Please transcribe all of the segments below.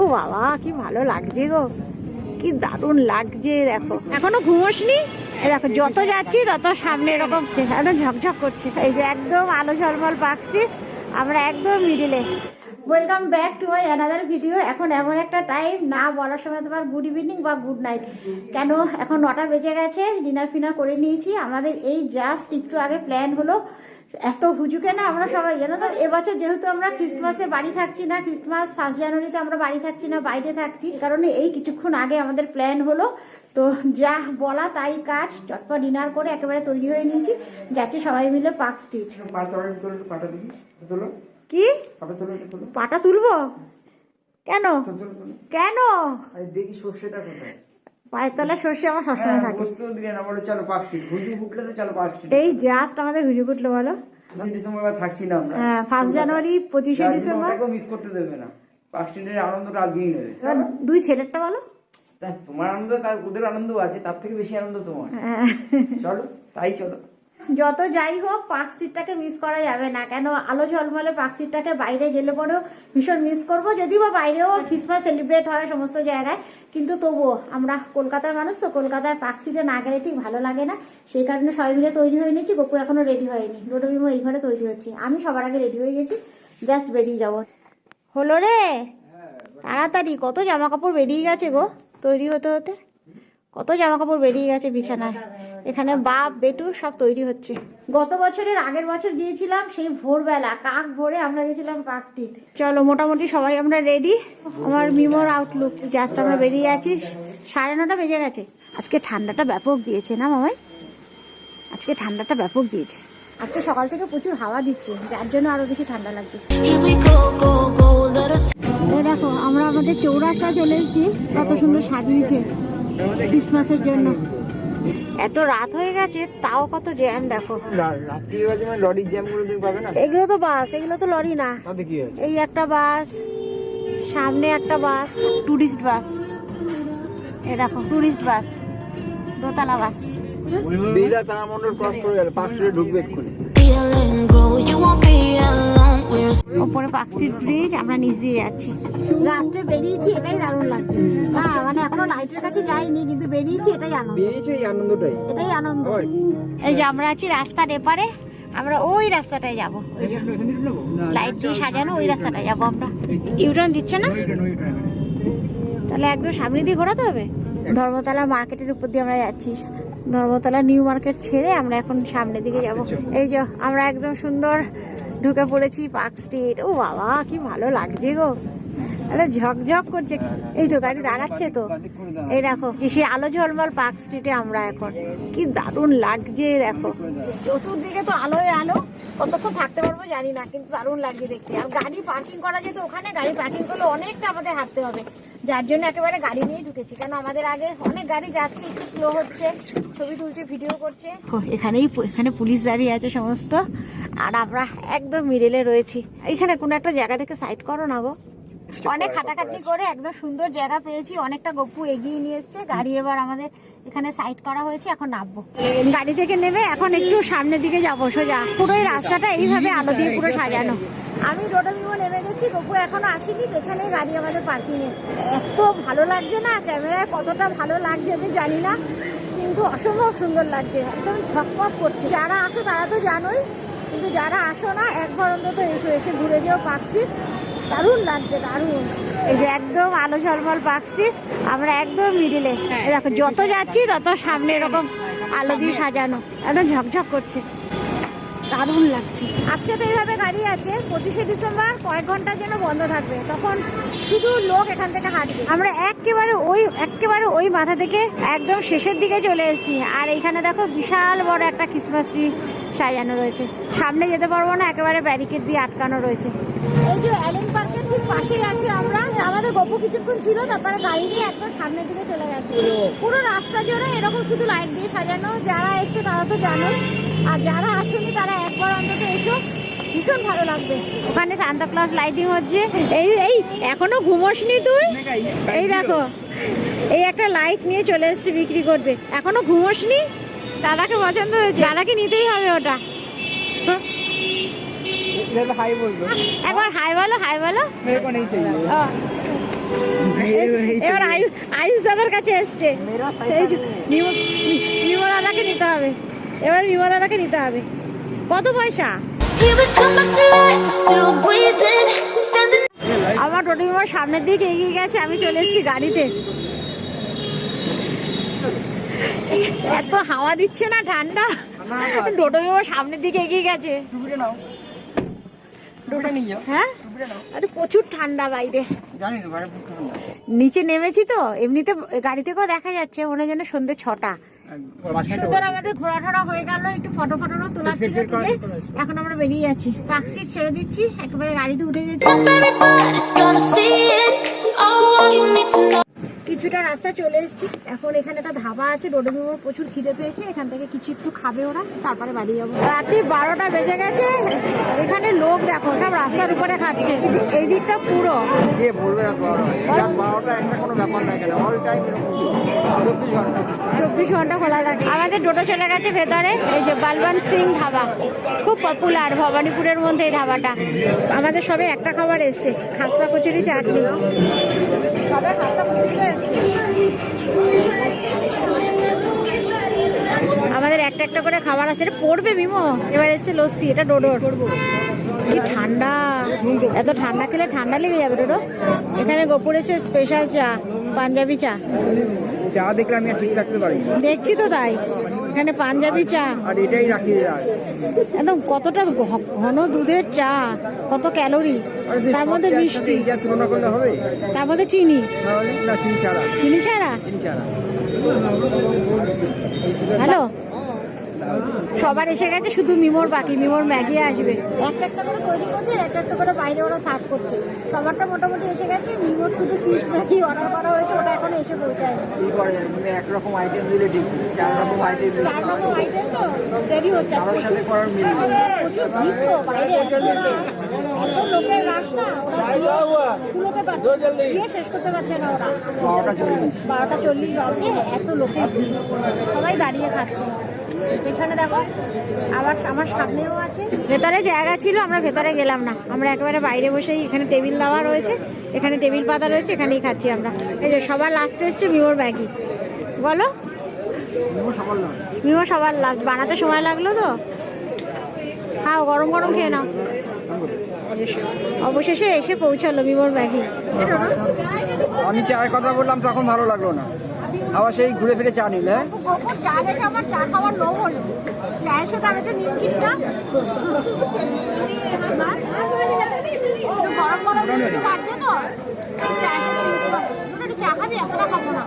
ও বাবা কি ভালো লাগছে গো, কি দারুণ লাগছে। দেখো এখনো ঘুমোসনি, দেখো যত যাচ্ছি তত সামনে এরকম একদম ঝকঝক করছে। এই যে একদম আলো ঝলমল পার্ক স্ট্রিট, আমরা একদম মিডিলে। Welcome back to my another video. এখন এমন একটা টাইম না বলার সময় তোমার গুড ইভিনিং বা গুড নাইট, কেন এখন 9টা বেজে গেছে। ডিনার ফিনার করে নিয়েছি। আমাদের এই জাস্ট একটু আগে প্ল্যান হলো, এত হুজুকে না আমরা সবাই জানো তো, এবছর যেহেতু আমরা ক্রিসমাসে বাড়ি থাকছি না, ক্রিসমাস 1 জানুয়ারিতে আমরা বাড়ি থাকছি না, বাইরে থাকছি, কারণে এই কিছুক্ষণ আগে আমাদের প্ল্যান হলো। তো যা বলা তাই কাজ, চটপট ডিনার করে একেবারে তৈরি হয়ে নিয়েছি, যাচ্ছি সবাই মিলে পার্ক স্ট্রিট। কি পাটা তুলবো? কেন কেন? দেখি সর্ষেটা কোথায়? পায়ের তলায় সর্ষে আমার সবসময় থাকে। এই জাস্ট আমাদের হুজু কুটলো বলো, থাকছি না আমরা। হ্যাঁ 1 জানুয়ারি 25শে ডিসেম্বর মিস করতে দেবে না। পার্ক স্ট্রিটের আনন্দটা আজকেই নেবে। দুই ছেলেরটা বলো, তোমার আনন্দ তার ওদের আনন্দ আছে, তার থেকে বেশি আনন্দ তোমার। চলো তাই চলো। যত যাই হোক পার্ক স্ট্রিটটাকে মিস করা যাবে না। কেন আলো ঝলমলে পার্ক স্ট্রিটটাকে বাইরে গেলে পরেও ভীষণ মিস করবো। যদিও বা বাইরেও ক্রিসমাস সেলিব্রেট হয় সমস্ত জায়গায়, কিন্তু তবুও আমরা কলকাতার মানুষ তো, কলকাতায় পার্ক স্ট্রিটে না গেলে ঠিক ভালো লাগে না। সেই কারণে সবাই মিলে তৈরি হয়ে নিয়েছি। গপু এখনো রেডি হয়নি, ডোডোবিমো এই ঘরে তৈরি হচ্ছে। আমি সবার আগে রেডি হয়ে গেছি, জাস্ট বেরিয়ে যাবো। হলো রে তাড়াতাড়ি, কত জামা কাপড় বেরিয়ে গেছে গো তৈরি হতে হতে, কত জামা কাপড় বেরিয়ে গেছে বিছানায়। এখানে বাপ বেটু সব তৈরি হচ্ছে। গত বছরের আগের বছর গিয়েছিলাম সেই ভোরবেলা, কাক ভোরে আমরা গেছিলাম পার্ক স্ট্রিট। চলো মোটামুটি সবাই আমরা রেডি। আমার মিমোর আউটলুক, জাস্ট আমরা বেরিয়ে আছি। 9:30 বেজে গেছে। আজকে ঠান্ডাটা ব্যাপক দিয়েছে না মামাই, আজকে ঠান্ডাটা ব্যাপক দিয়েছে। আজকে সকাল থেকে প্রচুর হাওয়া দিচ্ছে, যার জন্য আরো বেশি ঠান্ডা লাগছে। এই দেখো আমরা আমাদের চৌরাস্তায় চলে এসেছি, কত সুন্দর সাজিয়েছে ক্রিসমাসের জন্য। এত রাত হয়ে গেছে তাও কত জ্যাম দেখো। লরির জ্যাম গুলো পাবে না। এগুলো তো বাস, এগুলো তো লরি না। এই একটা বাস, সামনে একটা বাস, টুরিস্ট বাস। এই দেখো টুরিস্ট বাস, দোতলা বাস। দিদা তারামণ্ডল ক্রস করে গেল, পার্ক স্ট্রিটে ঢুকবে এক্ষুনি। ওপরে পার্ক স্ট্রিট ব্রিজ, আমরা নিচ দিয়ে যাচ্ছি। রাত্রে বেরিয়েছি, এটাই দারুণ লাগছে। না মানে এখনো লাইটের কাছে যাইনি, কিন্তু বেরিয়েছি, এটাই আনন্দ। এই আনন্দটাই, এটাই আনন্দ। এই যে আমরা আছি রাস্তার এপারে, আমরা ওই রাস্তাটায় যাবো, ওই যে লাইট দিয়ে সাজানো ওই রাস্তাটায় যাবো আমরা। ইউটার্ন দিচ্ছে না, তাহলে একদম সামনে দিয়ে ঘোরাতে হবে। ধর্মতলা মার্কেটের উপর দিয়ে আমরা যাচ্ছি। ধর্মতলা নিউ মার্কেট ছেড়ে আমরা এখন সামনের দিকে যাব। এই যে আমরা একদম সুন্দর ঢুকে পড়েছি পার্ক স্ট্রিট। ও বাবা কি ভালো লাগছে গো, ঝকঝক করছে। এই তো গাড়ি দাঁড়াচ্ছে তো, এই দেখো সে আলো ঝলমল পার্ক স্ট্রিটে আমরা এখন, কি দারুণ লাগছে। দেখো চতুর্দিকে তো আলোয় আলো, কতক্ষণ থাকতে পারবো জানি না, কিন্তু দারুণ লাগছে দেখতে। আর গাড়ি পার্কিং করা যেত ওখানে, গাড়ি পার্কিং করলে অনেকটা আমাদের হাঁটতে হবে, যার জন্য একেবারে গাড়ি নিয়ে ঢুকেছি। কেন আমাদের আগে অনেক গাড়ি যাচ্ছে, একটু স্লো হচ্ছে, ছবি তুলছে, ভিডিও করছে। এখানে পুলিশ দাঁড়িয়ে আছে সমস্ত, আর আমরা একদম মিডলে রয়েছি। এখানে কোনো একটা জায়গা থেকে সাইড করো না গো। অনেক খাটাখাটি করে একদম সুন্দর জায়গা পেয়েছি, অনেকটা গপু এগিয়ে নিয়ে এসছে গাড়ি। এবার আমাদের এখানে সাইড করা হয়েছে, এখন নামবো। গাড়ি থেকে নেমে এখন একটু সামনের দিকে যাবো সোজা। পুরো রাস্তাটা এইভাবে আলো দিয়ে পুরো সাজানো। আমি ডোডোবিমো নেমে গেছি, গপু এখনো আসেনি, পেছনে গাড়ি আমাদের পার্কিং এ। এত ভালো লাগছে না, ক্যামেরায় কতটা ভালো লাগছে আমি জানি না, কিন্তু অসম্ভব সুন্দর লাগছে, একদম ঝকমক করছে। যারা আসো তারা তো জানোই, কিন্তু যারা আসো না একবার অন্তত এসো, এসে ঘুরে যেও পার্ক স্ট্রিট, দারুণ লাগবে দারুণ। এই যে একদম আলো ঝলমল পার্ক স্ট্রিট, আমরা একদম মিডিলে। দেখো যত যাচ্ছি তত সামনে এরকম আলো দিয়ে সাজানো, একদম ঝকঝক করছে, দারুণ লাগছে। আজকে তো এইভাবে গাড়ি আছে, 25শে ডিসেম্বর কয়েক ঘন্টার জন্য বন্ধ থাকবে, তখন শুধু লোক এখান থেকে হাঁটবে। আমরা একেবারে ওই মাথা থেকে একদম শেষের দিকে চলে এসেছি। আর এইখানে দেখো বিশাল বড় একটা ক্রিসমাস ট্রি সাজানো রয়েছে। সামনে যেতে পারবো না, একেবারে ব্যারিকেড দিয়ে আটকানো রয়েছে। এই যে অ্যালেন পার্কের ঠিক পাশেই আছি আমরা। আমাদের গপু কিছুক্ষণ ছিল, তারপরে গাড়ি নিয়ে একদম সামনের দিকে চলে গেছে। পুরো রাস্তা জুড়ে এরকম শুধু লাইট দিয়ে সাজানো। যারা এসছে তারা তো জানোই, আর যারা আসেনি তারা একবার অন্তত এসো, ভীষণ ভালো লাগবে। ওখানে সান্তা ক্লজ লাইটিং হচ্ছে। এই এখনো ঘুমোসনি তুই? এই দেখো এই একটা লাইট নিয়ে চলে এসছে বিক্রি করতে, এখনো ঘুমোসনি? দাদাকে পছন্দ হয়েছে, দাদাকে নিতেই হবে ওটা। हाई बोल दो, একবার হাই বলো, হাই বলো। मेरे को नहीं चाहिए। এবার আয়ুষ দাদার কাছে এসছে, বিমল দাদাকে নিতে হবে, এবার বিমল দাদাকে নিতে হবে। কত পয়সা? আমার টোটো বিমল সামনের দিকে এগিয়ে গেছে, আমি চলে এসেছি গাড়িতে। এত হাওয়া দিচ্ছে না, ঠান্ডা। টোটো বিমল সামনের দিকে এগিয়ে গেছে। হ্যাঁ, আরে প্রচুর ঠান্ডা বাইরে। নিচে নেমেছি তো, এমনিতে গাড়ি থেকেও দেখা যাচ্ছে মনে যেন সন্ধ্যে 6টা। সুন্দর আমাদের ঘোরা ঠোরা হয়ে গেল, একটু ফটো তোলা ছিল তুলে এখন আমরা বেরিয়ে যাচ্ছি। পার্ক স্ট্রিট ছেড়ে দিচ্ছি, একেবারে গাড়িতে উঠে গেছি। কিছুটা রাস্তা চলে এসেছি, এখন এখানে একটা ধাবা আছে, রোডে বিমোর প্রচুর খিদে পেয়েছে, এখান থেকে কিছু একটু খাবে ওরা, তারপরে বাড়ি যাবো। রাতে 12টা বেজে গেছে, এখানে লোক দেখো সব রাস্তার উপরে খাচ্ছে, এই দিকটা পুরো। 24 ঘন্টা খোলা থাকে। আমাদের টোটো চলে গেছে ভেতরে, এই যে বালবন্ত সিং ধাবা, খুব পপুলার ভবানীপুরের মধ্যে এই ধাবাটা। আমাদের সবে একটা খাবার এসছে, খাস্তা কচুরি চাটনি, সবে খাস্তা কচুরি এসছে। আমাদের একটা করে খাবার আছে, এটা পড়বে মিমো। এবার এসছে লস্যি, এটা ডোডোর। কি ঠান্ডা, এত ঠান্ডা খেলে ঠান্ডা লেগে যাবে ডোডো। এখানে গোপুর এসে স্পেশাল চা, পাঞ্জাবি চা দেখলে আমি ঠিক রাখতে পারি, দেখছি তো তাই। এখানে পাঞ্জাবি চা, আর এটাই রাখি একদম কতটা ঘন দুধের চা, কত ক্যালোরি, তার মধ্যে মিষ্টি, তুলনা করলে হবে, তার মধ্যে চিনি, চিনি ছাড়া। হ্যালো, সবার এসে গেছে, শুধু মিমোর বাকি। মিমোর ম্যাগি আসবে, একটা করে তৈরি করছে, একটা করে বাইরে ওরা সার্ভ করছে। সবারটা মোটামুটি এসে গেছে, মিমোর শুধু চিজ ম্যাগি অর্ডার করা হয়েছে, ওটা এখন এসে পৌঁছায়। একরকম আইটেম দিলে ঠিক, 4 রকম আইটেম তো দেরি হচ্ছে, প্রচুর ভিড় তো বাইরে, এত লোকের রাশ না, কুলোতে পারছে, দিয়ে শেষ করতে পারছে না ওরা। 12টা 40 বাজে, এত লোকের ভিড়, সবাই দাঁড়িয়ে খাচ্ছে। পেছনে দেখো, আবার আমার সামনেও আছে। ভেতরে জায়গা ছিল, আমরা ভেতরে গেলাম না, আমরা একেবারে বাইরে বসেই, এখানে টেবিল দেওয়া রয়েছে, এখানে টেবিল পাতা রয়েছে, এখানেই খাচ্ছি আমরা। এই যে সবার লাস্টে এসছে মিমোর ম্যাগি। বলো, মিমো সবার লাস্ট, বানাতে সময় লাগলো তো। খাও, গরম গরম খেয়ে নাও। অবশেষে এসে পৌঁছালো মিমোর ম্যাগি। আমি চায়ের কথা বললাম তখন ভালো লাগলো না, আবার সেই ঘুরে ফিরে চা নিলে। চা দেখে আমার চা খাওয়ার লোভ হলো, চায়ের সাথে আমি একটা নিমকি নিলাম। গরম গরম থাকবে তো, চা খাবি, এতটা খাবো না।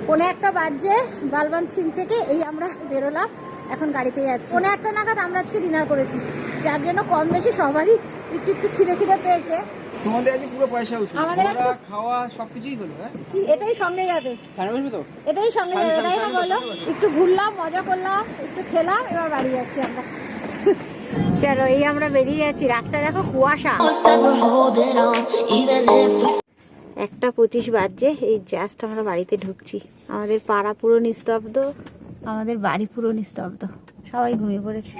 পৌনে 1টা বাজছে, বালবন্ত সিং থেকে এই আমরা বেরোলাম, এখন গাড়িতে যাচ্ছি। পৌনে 1টা নাগাদ আমরা আজকে ডিনার করেছি, যার জন্য কম বেশি সবারই একটু খিদে পেয়েছে। তোমাদের আজকে পুরো পয়সা উঠলো, আমাদের খাওয়া সবকিছুই হলো। কি এটাই সঙ্গে যাবে? এটাই সঙ্গে যাবে, তাই না বলো? একটু ঘুরলাম, মজা করলাম, একটু খেলাম, এবার বাড়ি যাচ্ছি আমরা। চলো, এই আমরা বেরিয়ে যাচ্ছি, রাস্তায় দেখো কুয়াশা। 1:25 বাজছে, এই জাস্ট আমরা বাড়িতে ঢুকছি। আমাদের পাড়া পুরো নিস্তব্ধ, আমাদের বাড়ি পুরো নিস্তব্ধ, সবাই ঘুমিয়ে পড়েছে।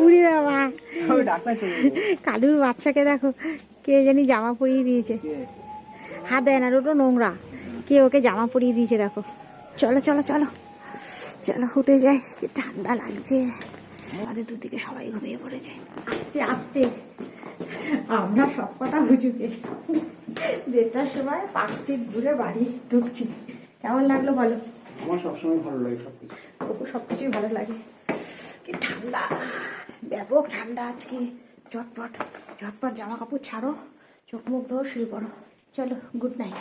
উড়ি বাবা, কালুর বাচ্চাকে দেখো, কে জানি জামা পরিয়ে দিয়েছে, হাত দেয় না, ওটা নোংরা, কে ওকে জামা পরিয়ে দিয়েছে দেখো। চলো চলো চলো চলো, উঠে যাই, কি ঠান্ডা লাগছে। আমাদের দুদিকে সবাই ঘুমিয়ে পড়েছে। আস্তে আস্তে আমরা সব কটা হুজুকে 1:30টার সময় পার্ক স্ট্রিট ঘুরে বাড়ি ঢুকছি। কেমন লাগলো বলো? আমার সবসময় ভালো লাগে সবকিছু, সবকিছুই ভালো লাগে। কি ঠান্ডা, ব্যাপক ঠান্ডা আজকে। ঝটপট জামা কাপড় ছাড়ো, চোখ মুখ ধোও, শুয়ে পড়ো। চলো, গুড নাইট।